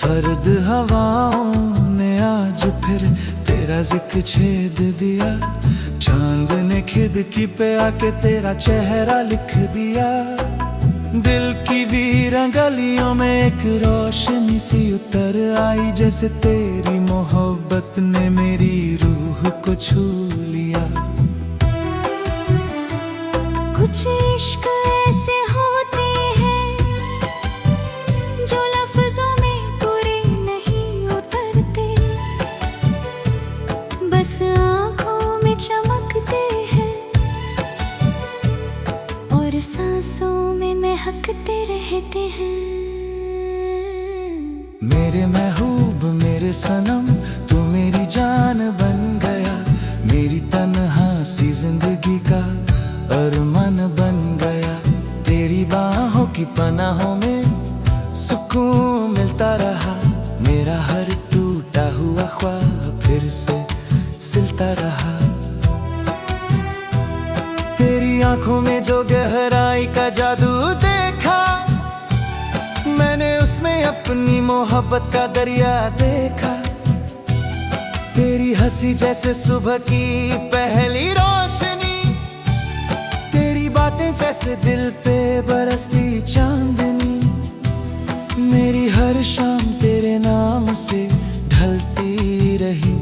सर्द हवाओं ने आज फिर तेरा जिक्र छेद दिया। चांद ने खिड़की पे आके तेरा चेहरा लिख दिया। दिल की वीरान गलियों में एक रोशनी सी उतर आई, जैसे तेरी मोहब्बत ने मेरी रूह को छू लिया। कुछ इश्क ऐसे होते हैं जो लफ्जों में पूरे नहीं उतरते, बस आँखों में चमकते हैं और सांसों में महकते रहते हैं। मेरे महबूब मेरे सनम तू मेरी जान बन गया, मेरी तन्हा सी जिंदगी का अरमान बन गया। तेरी बाहों की पनाहों में सुकून मिलता रहा, मेरा हर टूटा हुआ ख्वाब फिर से सिलता रहा। तेरी आंखों में जो गहराई का जादू देखा, मैंने उसमें अपनी मोहब्बत का दरिया देखा। तेरी हंसी जैसे सुबह की पहली रोशनी, तेरी बातें जैसे दिल पे बरसती चांदनी। मेरी हर शाम तेरे नाम से ढलती रही,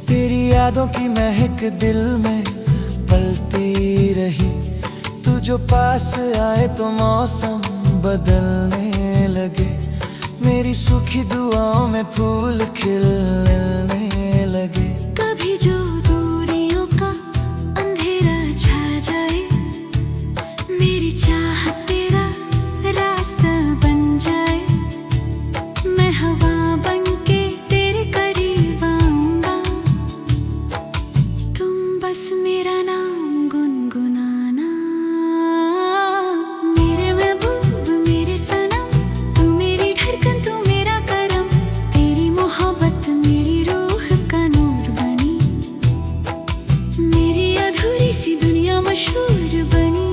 तेरी यादों की महक दिल में पलती रही। तू जो पास आए तो मौसम बदलने लगे, मेरी सूखी दुआओं में फूल खिलने लगे। कभी जो दूरियों का अंधेरा छा जाए, मेरी चाहत तेरा रास्ता बन जाए। मैं हवा बन के तेरे करीब आऊंगा, तुम बस मेरा नाम गुनगुनाना। मेरे महबूब मेरे सनम तू मेरी धड़कन तू मेरा करम, तेरी मोहब्बत मेरी रूह का नूर बनी, मेरी अधूरी सी दुनिया मशहूर बनी।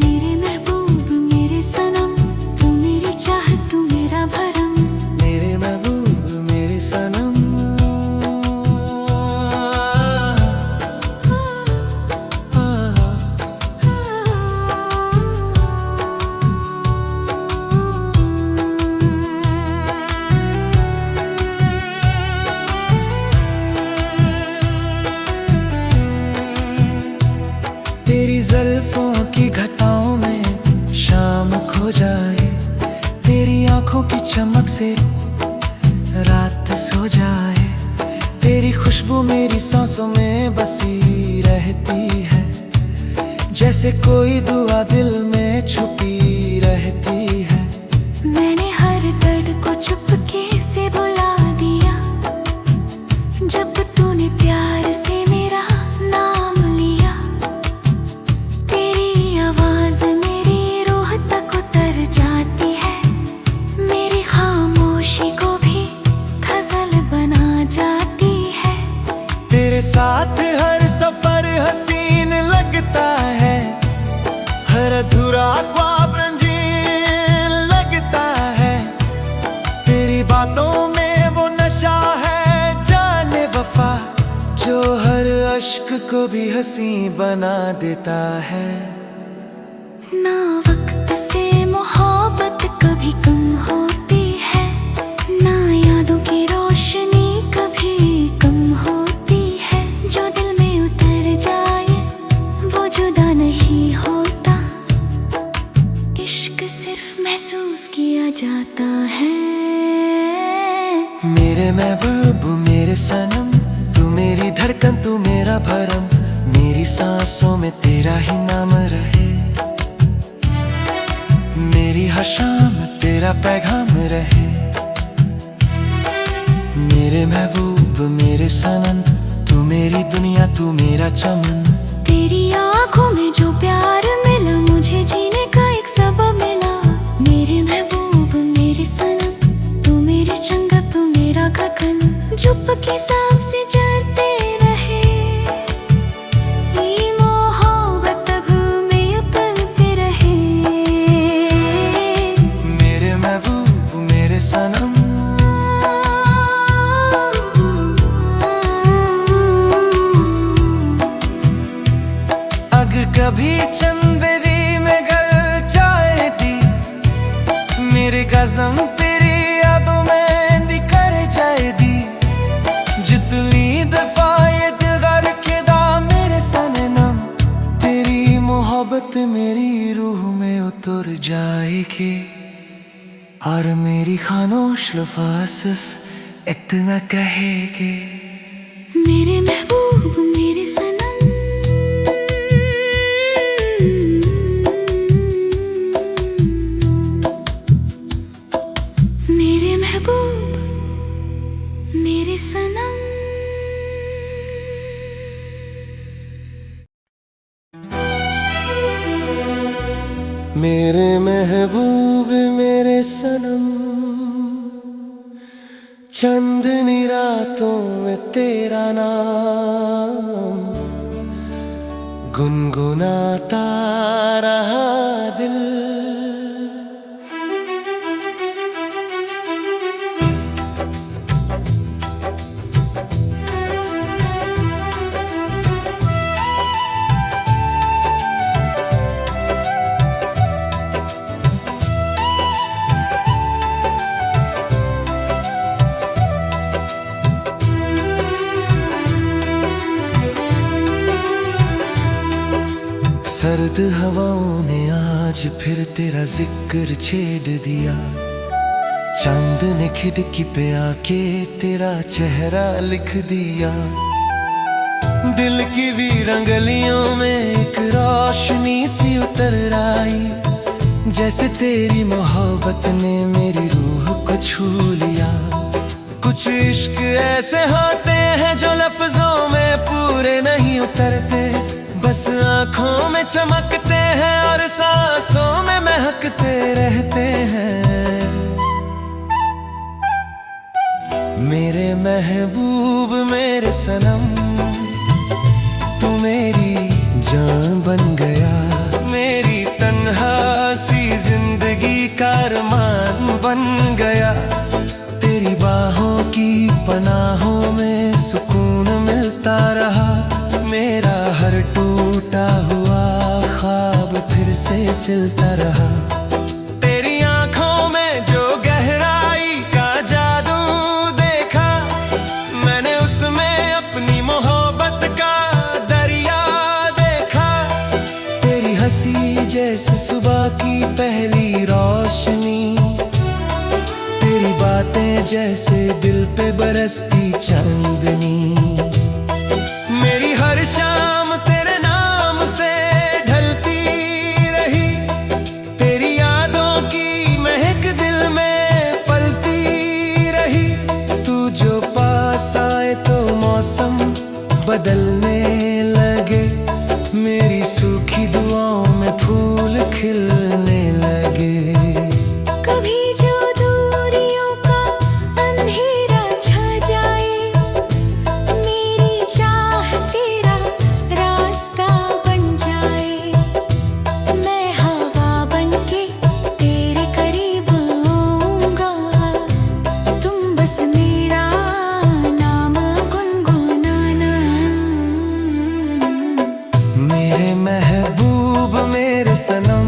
मेरे महबूब मेरे सनम तू मेरी चाहत तू मेरा भरम। मेरे महबूब मेरे सनम तेरी जुल्फों की घटाओं में शाम खो जाए, तेरी आंखों की चमक से रात सो जाए। तेरी खुशबू मेरी सांसों में बसी रहती है, जैसे कोई दुआ दिल में छुपी रहती है। मैंने हर दर्द को चुपके से बुला दिया, जब तूने प्यार से मेरा नाम लिया। तेरी आवाज मेरी रूह तक उतर जाती है, मेरी खामोशी को भी गजल बना जाती है। तेरे साथ हर सफर हसीन लगता है, हर अधूरा ख्वाब रंगीन लगता है। तेरी बातों में वो नशा है जाने वफा, जो हर अश्क को भी हंसी बना देता है। ना वक्त से मोहब्बत कभी कम होती है, ना यादों की रोशनी कभी कम होती है। जो दिल में उतर जाए वो जुदा नहीं होता, इश्क सिर्फ महसूस किया जाता है। मेरे महबूब मेरे सनम तू मेरी धड़कन तू मेरा भरम, मेरी सांसों में तेरा ही नाम रहे। मेरी हर शाम तेरा पैगाम रहे। मेरे महबूब मेरे सनम तू मेरी दुनिया तू मेरा चमन। तेरी आँखों में जो प्यार मिला, मुझे जीने का एक सबब मिला। मेरे महबूब मेरे सनम तू मेरी चंगा तू मेरा गगन, चुपके सांप से जलते रहे। ये मोहब्बत घूमे उतरते रहे। मेरे महबूब कसम तेरी यादों में दी कर जाए दी जितनी दफा ये दिल कर के दा मेरे सनम तेरी मोहब्बत मेरी रूह में उतर जाएगी और मेरी खामोश लफ्ज़ सिर्फ इतना कहेगी मेरे महबूब मेरे सनम मेरे महबूब मेरे सनम। मेरे महबूब मेरे सनम चंदनी रातों में तेरा नाम गुनगुनाता रहा दिल सर्द हवाओं ने आज फिर तेरा जिक्र छेड़ दिया चांद ने खिड़की पे आके तेरा चेहरा लिख दिया दिल की वीरान गलियों में एक रोशनी सी उतर आई जैसे तेरी मोहब्बत ने मेरी रूह को छू लिया कुछ इश्क ऐसे होते हैं जो लफ्जों में पूरे नहीं उतरते बस आँखों में चमकते हैं और सांसों में महकते रहते हैं मेरे महबूब मेरे सनम तू मेरी जान बन गया मेरी तन्हा सी जिंदगी का अरमान बन गया तेरी बाहों की पनाहों में सुकून मिलता रहा मेरा हर टूटा हुआ ख्वाब फिर से सिलता रहा तेरी आंखों में जो गहराई का जादू देखा मैंने उसमें अपनी मोहब्बत का दरिया देखा तेरी हंसी जैसे सुबह की पहली रोशनी तेरी बातें जैसे दिल पे बरसती चांदनी मेरी हर शाम तेरे नाम से ढलती रही तेरी यादों की महक दिल में पलती रही तू जो पास आए तो मौसम बदलने लगे मेरी सूखी दुआओं में फूल खिलने लगे कभी जो दूरियों का अंधेरा छा जाए मेरी चाह तेरा रास्ता बन जाए मैं हवा बनके तेरे करीब आऊंगा तुम बस मेरा नाम गुनगुनाना मेरे महबूब मेरे सनम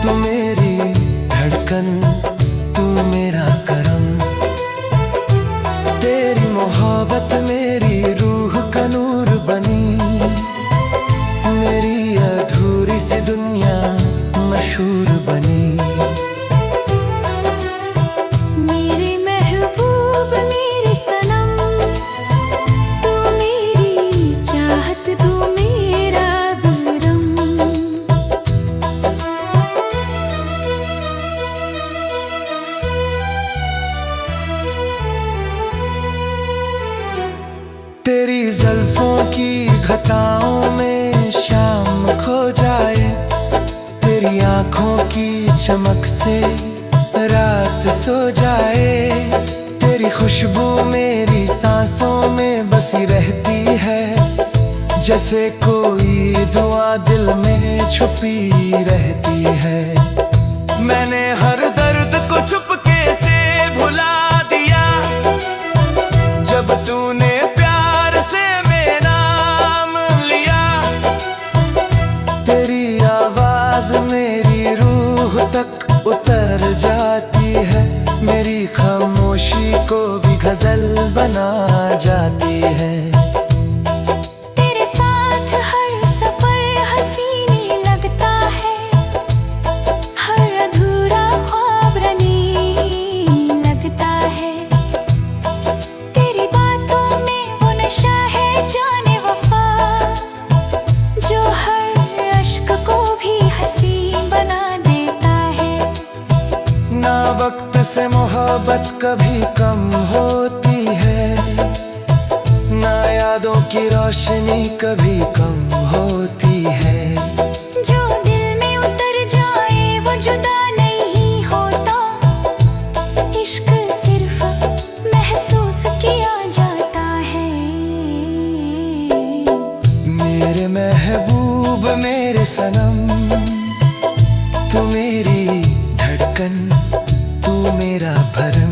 तू मेरी धड़कन तू मेरा करम तेरी मोहब्बत मेरी रूह का नूर बनी मेरी अधूरी सी दुनिया मशहूर बनी मेरे महबूब मेरे सनम तू मेरी चाहत तू मेरा गुरम तेरी जुल्फों की घटाओं में शाम खो जाए तेरी आंखों की चमक से रात सो जाए तेरी खुशबू मेरी सांसों में बसी रहती है जैसे कोई दुआ दिल में छुपी रहती है मैंने हर दर्द को चुपके से भुला दिया जब तूने प्यार से मेरा नाम लिया तेरी आवाज मेरी रूह तक उतर मोहब्बत कभी कम होती है, ना यादों की रोशनी कभी कम होती है। जो दिल में उतर जाए वो जुदा नहीं होता, इश्क सिर्फ महसूस किया जाता है। मेरे महबूब मेरे सनम, तू मेरी धड़कन, तू मेरा भरम।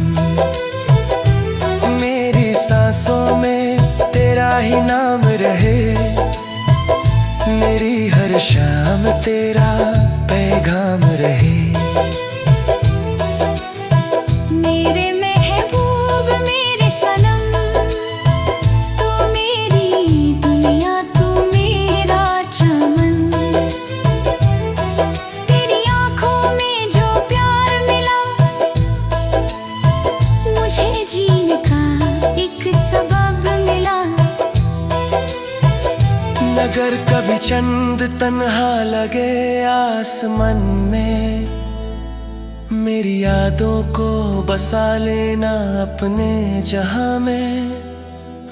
मेरी सांसों में तेरा ही नाम रहे, मेरी हर शाम तेरा पैगाम रहे। मेरे महबूब मेरे सनम, तू मेरी दुनिया, तू मेरा चमन। तेरी आँखों में जो प्यार मिला, मुझे जीने का एक सबब मिला। अगर कभी चंद तन्हा लगे आसमान में, मेरी यादों को बसा लेना अपने जहां में।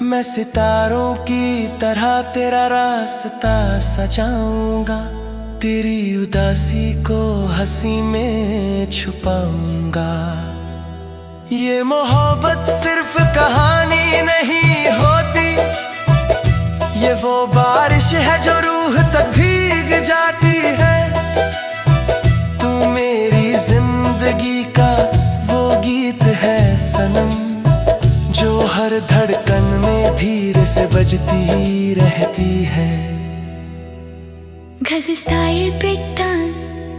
मैं सितारों की तरह तेरा रास्ता सजाऊंगा, तेरी उदासी को हंसी में छुपाऊंगा। ये मोहब्बत सिर्फ कहानी नहीं होती, ये वो बारिश है जो रूह तक भीग जाती है। तू मेरी जिंदगी का वो गीत है सनम, जो हर धड़कन में धीरे से बजती रहती है। घस स्टाइल ब्रेकडाउन,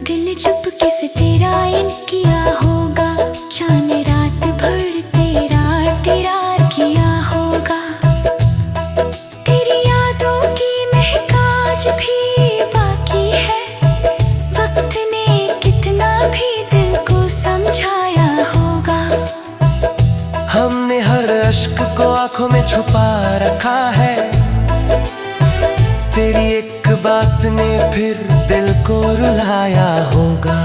दिल ने चुपके से तेरा इन किया होगा। जाने रात भर तेरा तेरा किया होगा। तेरी यादों की महक आज भी बाकी है, वक्त ने कितना भी दिल को समझाया होगा। हमने हर अश्क को आंखों में छुपा रखा है, तेरी एक बात ने फिर दिल को रुलाया होगा।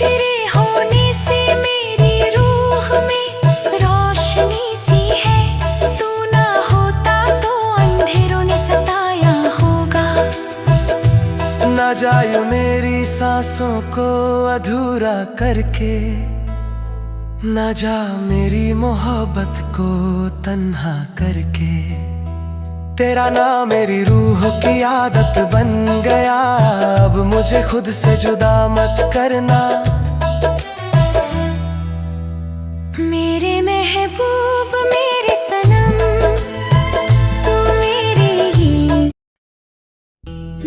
तेरे होने से मेरी रूह में रोशनी सी है, तू ना होता तो अंधेरों ने सताया होगा। ना जाए मेरी सांसों को अधूरा करके, ना जा मेरी मोहब्बत को तन्हा करके। तेरा नाम मेरी रूह की आदत बन गया, अब मुझे खुद से जुदा मत करना। मेरे महबूब मेरे सनम, तू मेरे ही।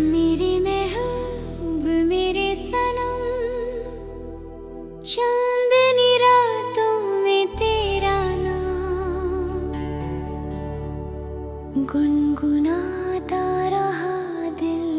मेरे महबूब मेरे सनम, चांदनी रातों में तेरा नाम गुनगुनाता रहा दिल।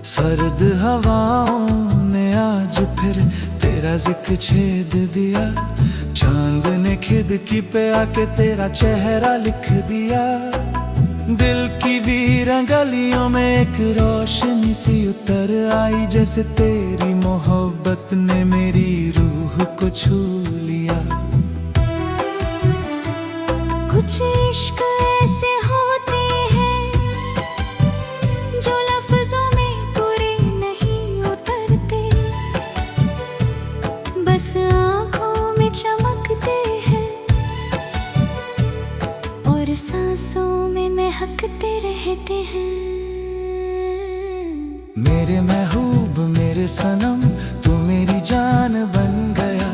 सर्द हवाओं ने आज फिर तेरा जिक्र छेद दिया, चांद ने खिड़की पे आके तेरा चेहरा लिख दिया। दिल की वीरां गलियों में एक रोशनी सी उतर आई, जैसे तेरी मोहब्बत ने मेरी रूह को छू लिया। कुछ इश्क ऐसे होते हैं जो लफ्जों में पूरे नहीं उतरते, बस आँखों में चमकते हैं और सांसों में महकते रहते हैं। मेरे महबूब मेरे सनम, तू मेरी जान बन गया,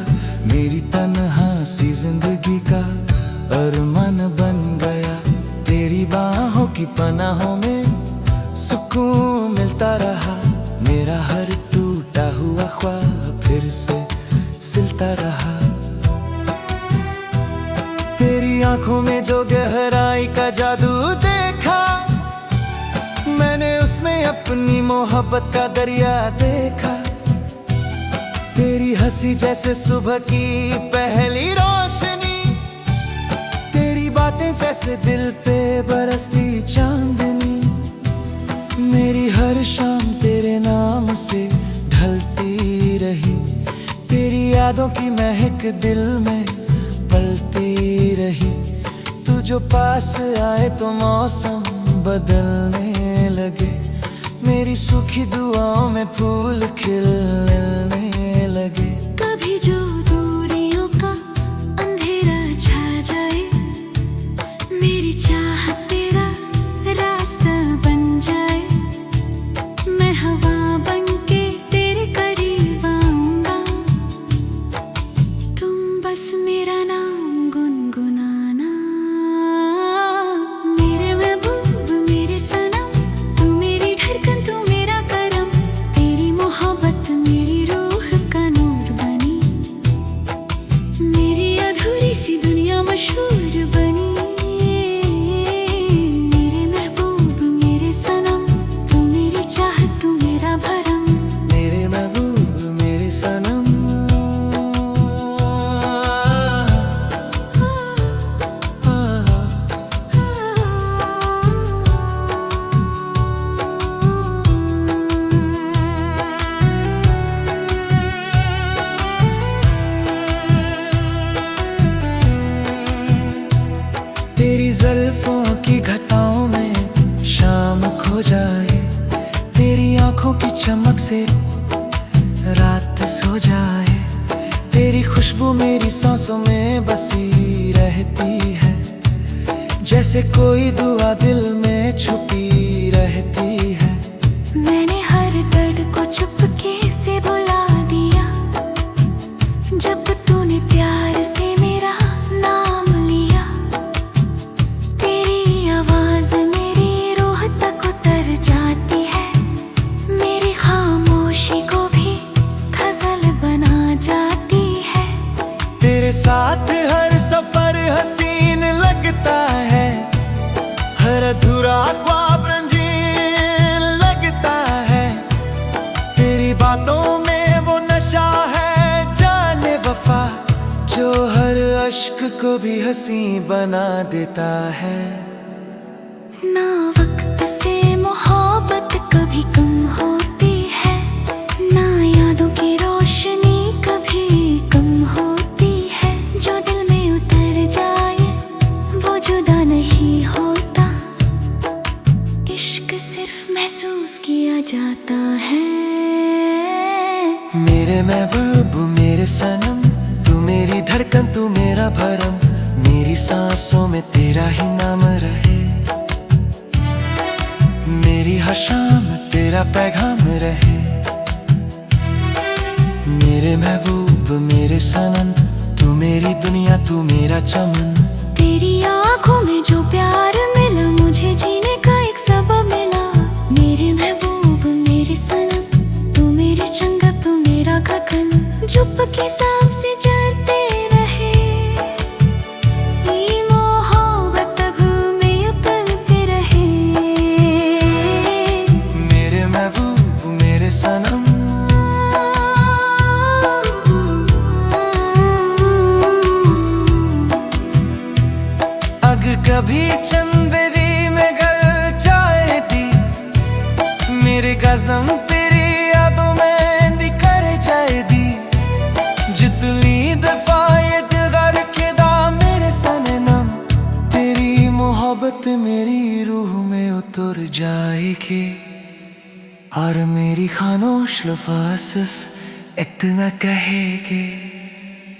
मेरी तन्हा सी जिंदगी का अरमान बन गया। तेरी बाहों की पनाहों में सुकून मिलता रहा, मेरा हर टूटा हुआ ख्वाब फिर से सिलता रहा। तेरी आंखों में जो गहराई का जादू देखा, मैंने उसमें अपनी मोहब्बत का दरिया देखा। तेरी हंसी जैसे सुबह की पहली रोशनी, तेरी बातें जैसे दिल पे बरसती चांदनी। मेरी हर शाम तेरे नाम से ढलती रही, तेरी यादों की महक दिल में पलती रही। तू जो पास आए तो मौसम बदलने लगे, मेरी सूखी दुआओं में फूल खिलने लगे। कभी जो दूरियों का अंधेरा छा जाए, मेरी चाहत तेरा रास्ता बन जाए। मैं हवा बनके तेरे करीब आऊंगा, तुम बस मेरा नाम गुनगुनाना। मेरे महबूब मेरे सनम, तू मेरी धड़कन तू मेरा करम। तेरी मोहब्बत मेरी रूह का नूर बनी, मेरी अधूरी सी दुनिया मशहूर बनी। मेरे महबूब मेरे सनम, तू मेरी चाहत तू मेरा भरम। मेरे महबूब मेरे सनम, तेरी जुल्फों की घटाओं में शाम खो जाए, तेरी आंखों की चमक से रात सो जाए। तेरी खुशबू मेरी सांसों में बसी रहती है, जैसे कोई दुआ दिल में छुपी रहती है। मैंने हर दर्द को चुपके से बुला दिया, जब तूने प्यार से मेरा नाम लिया। तेरी आवाज मेरी रूह तक उतर जाती है, मेरी खामोशी को भी गजल बना जाती है। तेरे साथ हर सफर हसीन लगता है, हर अधूरा ख्वाब रंगीन लगता है। तेरी बातों में वो नशा है जाने वफा, जो हर अश्क को भी हंसी बना देता है। ना वक्त से मोहब्बत कभी कम होती है, ना यादों की रोशनी कभी कम होती है। जो दिल में उतर जाए वो जुदा नहीं होता, इश्क सिर्फ महसूस किया जाता है। मेरे महबूब मेरे सनम, तू मेरी धड़कन तू मेरा भरम। मेरी सांसों में तेरा ही नाम रहे, मेरी हर शाम तेरा पैगाम रहे। मेरे महबूब मेरे सनम, तू मेरी दुनिया तू मेरा चमन। तेरी आंखों में जो प्यार मिला, मुझे जीने का एक सबब मिला। मेरे महबूब मेरे सनम, तू मेरी चंगा तू मेरा गगन। चुपके सांप से जानते रहे, ये मोहब्बत घूमे पलते रहे। मेरे महबूब मेरे सनम, अगर कभी चंदरी में गल जाए दी, मेरे गज़म तेरी यादों में दिकर जाए दी। जितनी दफा ये दिल रखेदा मेरे सनम, तेरी मोहब्बत मेरी रूह में उतर जाएगी। और मेरी खामोश लफ्ज़ सिर्फ इतना कहेगी,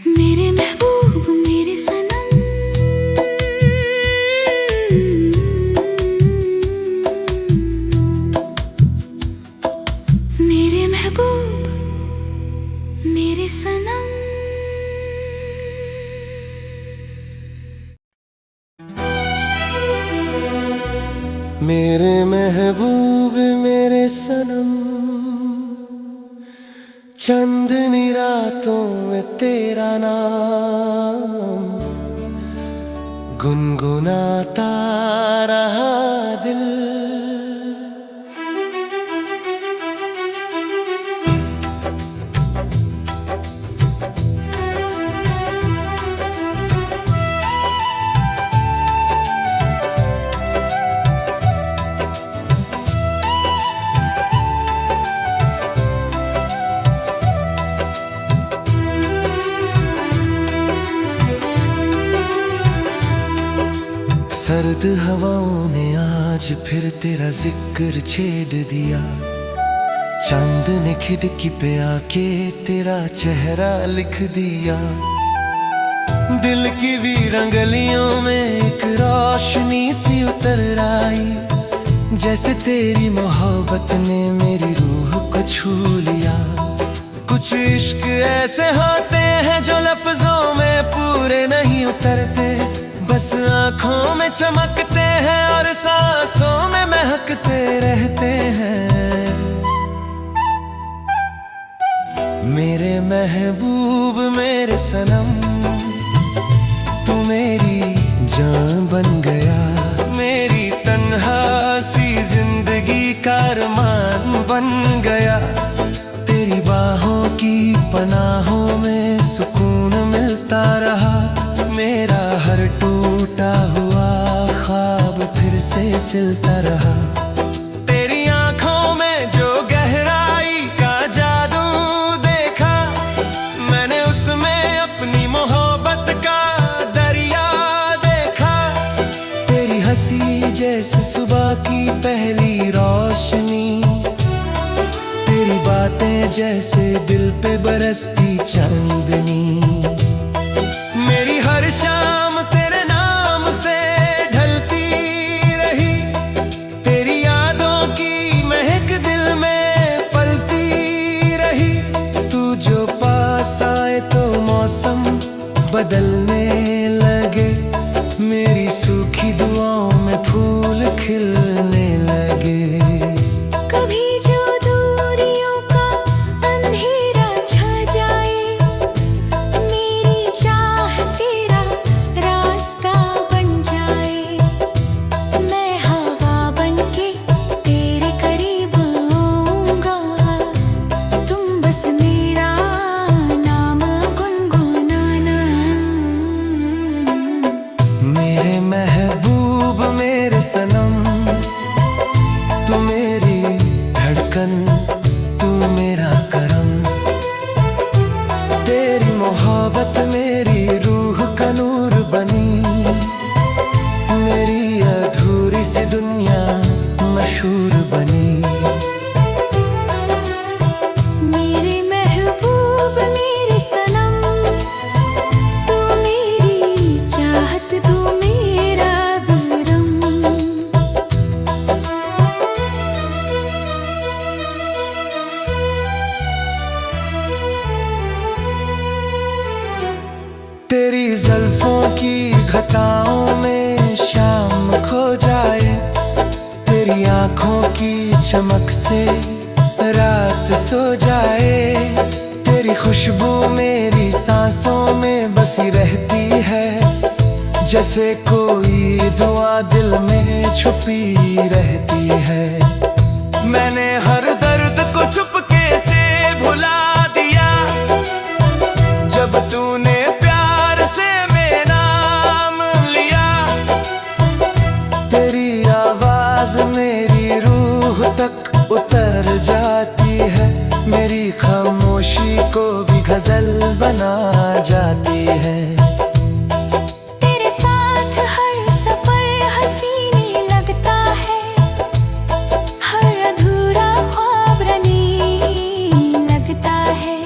मेरे महबूब मेरे सनम। मेरे महबूब मेरे सनम। मेरे महबूब मेरे सनम, चंदनी रातों में तेरा नाम गुनगुनाता रहा दिल। सर्द हवाओं ने आज फिर तेरा जिक्र छेड़ दिया। चांद ने खिड़की पे आके तेरा चेहरा लिख दिया। दिल की वीरान गलियों में एक रोशनी सी उतर आई, जैसे तेरी मोहब्बत ने मेरी रूह को छू लिया। कुछ इश्क ऐसे होते हैं जो लफ्जों में पूरे नहीं उतरते, बस आँखों में चमकते हैं और सांसों में महकते रहते हैं। मेरे महबूब मेरे सनम, तू मेरी जान बन गया। मेरी तन्हा सी जिंदगी का अरमान बन गया। तेरी बाहों की पनाहों में सुकून मिलता रहा। मेरा हर टूटा हुआ ख्वाब फिर से सिलता रहा। तेरी आंखों में जो गहराई का जादू देखा, मैंने उसमें अपनी मोहब्बत का दरिया देखा। तेरी हंसी जैसे सुबह की पहली रोशनी, तेरी बातें जैसे दिल पे बरसती चांदनी। मेरी हर शाम तेरे नाम से ढलती रही, तेरी यादों की महक दिल में पलती रही। तू जो पास आए तो मौसम बदलने लगे, मेरी सूखी दुआओं में फूल खिलने लगे। कभी जो दूरियों का अंधेरा छा जाए, मेरी चाह तेरा रास्ता बन जाए। मैं हवा बनके तेरे करीब आऊंगा, तुम बस मेरा नाम गुनगुनाना। मेरे महबूब मेरे सनम, तू मेरी धड़कन, तू मेरा करम। तेरी मोहब्बत मेरी रूह का नूर बनी, मेरी अधूरी सी दुनिया मशहूर बनी। मेरे महबूब मेरे सनम, तू मेरी चाहत, तू मेरा गरम। तेरी जुल्फों की घटाओं में शाम खो जाए, तेरी आंखों की चमक से रात सो जाए। तेरी खुशबू मेरी सांसों में बसी रहती है, जैसे कोई दुआ दिल में छुपी रहती है। मैंने हर दर्द को चुपके से भुला दिया, जब तूने प्यार से मेरा नाम लिया। तेरी आवाज मेरी रूह तक उतर जाती है, मेरी खामोशी को भी गजल बना जाती है। तेरे साथ हर सफर हसीनी लगता है, हर अधूरा ख्वाब रंगीन लगता है।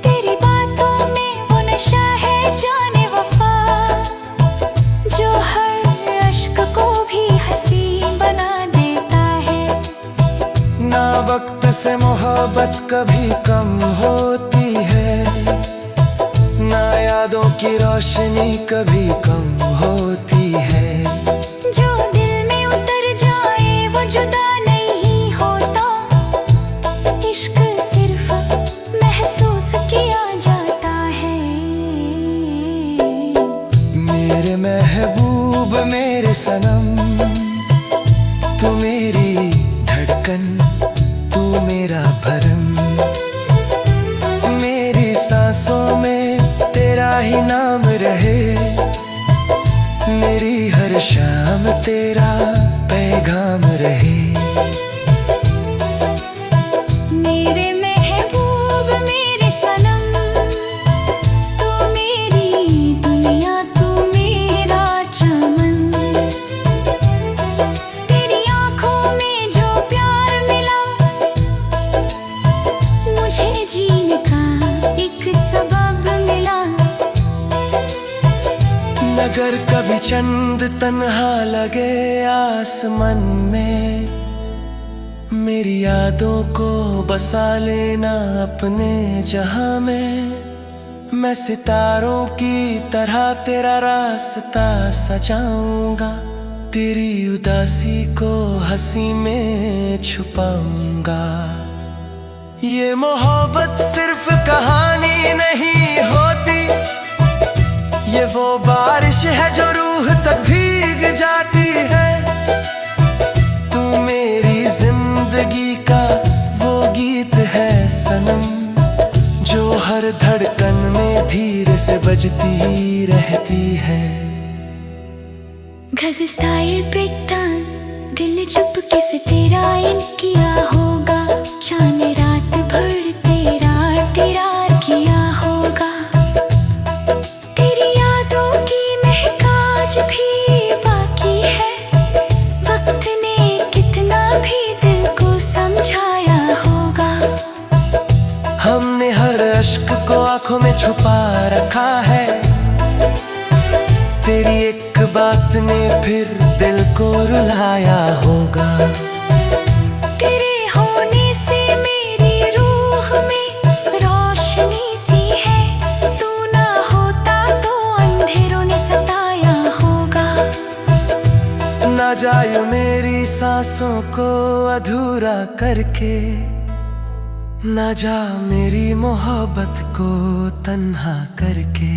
तेरी बातों में वो नशा है जाने वफा, जो हर अश्क को भी हसीन बना देता है। ना वक्त से मोहब्बत कभी कम होती है, ना यादों की रोशनी कभी कम होती है। जो दिल में उतर जाए वो जुदा नहीं होता, इश्क सिर्फ महसूस किया जाता है। मेरे महबूब मेरे सनम, तू मेरी धड़कन, तू मेरा भरम। मेरी सांसों में तेरा ही नाम रहे, मेरी हर शाम तेरा पैगाम रहे। मेरे महबूब मेरे सनम, तू मेरी दुनिया, तू मेरा चमन। अगर कभी चंद तन्हा लगे आसमान में, मेरी यादों को बसा लेना अपने जहां में। मैं सितारों की तरह तेरा रास्ता सजाऊंगा, तेरी उदासी को हंसी में छुपाऊंगा। ये मोहब्बत सिर्फ कहानी नहीं होती, ये वो बारिश है जो रूह तक भीग जाती है। तू मेरी जिंदगी का वो गीत है सनम, जो हर धड़कन में धीरे से बजती रहती है। घस स्टाइल ब्रेकडाउन, दिल ने चुपके से तेरा इन किया होगा। जाने रात भर तेरा किया होगा। तेरी यादों की महक आज भी बाकी है। वक्त ने कितना भी दिल को समझाया होगा। हमने हर अश्क को आंखों में छुपा रखा है, तेरी एक बात ने फिर दिल को रुलाया होगा। तेरे होने से मेरी रूह में रोशनी सी है। तू ना होता तो अंधेरों ने सताया होगा। ना जाए मेरी सांसों को अधूरा करके, ना जा मेरी मोहब्बत को तन्हा करके।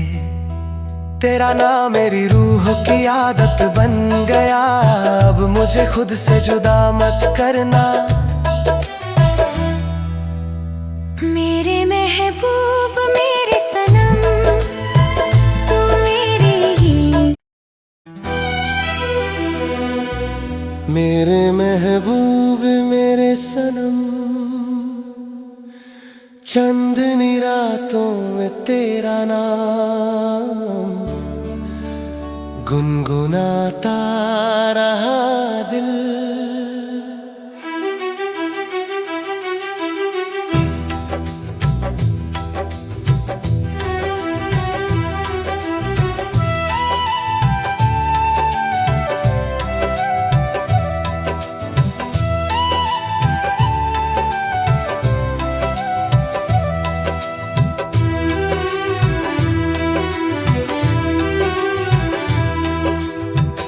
तेरा नाम मेरी रूह की आदत बन गया, अब मुझे खुद से जुदा मत करना। मेरे महबूब मेरे सनम, तू मेरे ही। मेरे महबूब मेरे सनम, चंदनी रातों में तेरा नाम गुनगुनाता रहा दिल।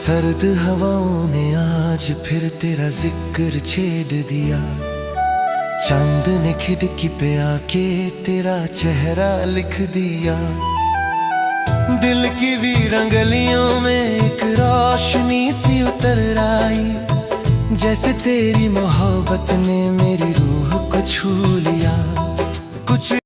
सर्द हवाओं ने आज फिर तेरा जिक्र छेड़ दिया। चांद ने खिड़की पे आके तेरा चेहरा लिख दिया। दिल की वीरंगलियों में एक रोशनी सी उतर आई, जैसे तेरी मोहब्बत ने मेरी रूह को छू लिया।